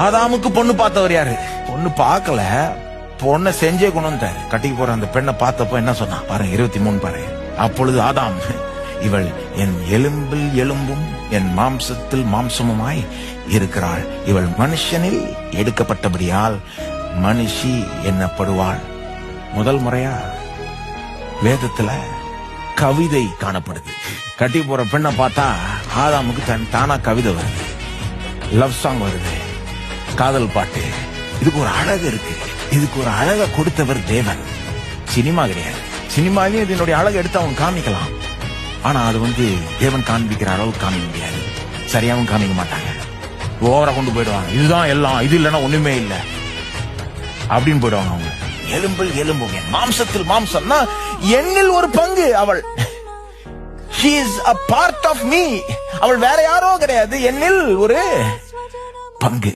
ஆதாமுக்கு பொண்ணு பார்த்தவர் யாரு? பொண்ணு பார்க்கல, பொண்ணை செஞ்சே கொண்டு வந்தார். கட்டிக்கு போற அந்த பெண்ணை பார்த்தப்ப என்ன சொன்னா பாருங்க, 23 பாருங்க. அப்பொழுது ஆதாம், இவள் என் எலும்பில் எலும்பும் என் மாம்சத்தில் மாம்சமுமாய் இருக்கிறாள். இவள் மனுஷனில் எடுக்கப்பட்டபடியால் மனுஷி என்னப்படுவாள். முதல் முறையா வேதத்துல கவிதை காணப்படுது. கட்டி போற பெண்ணை பார்த்தா ஆதாமுக்கு தானா கவிதை வருது, லவ் சாங் வருது, காதல் பாட்டு. இதுக்கு ஒரு அழகு இருக்கு. இதுக்கு ஒரு அழகை கொடுத்தவர் தேவன். சினிமா கிடையாது. சினிமாலையும் இதனுடைய அழகை எடுத்து அவங்க காமிக்கலாம். ஆனா அது தேவன் காண்பிக்கிற அளவுக்கு காமிக்க முடியாது. சரியாவும் காமிக்க மாட்டாங்க. ஓவரா கொண்டு போயிடுவாங்க. இதுதான் எல்லாம், இது இல்லைன்னா ஒண்ணுமே இல்லை அப்படின்னு போயிடுவாங்க அவங்க. எலும்பில் எலும்பும் என் மாம்சத்தில் மாம்சம்னா என்னில் ஒரு பங்கு அவள். She is a part of me. அவள் வேற யாரோ கிடையாது, என்னில் ஒரு பங்கு.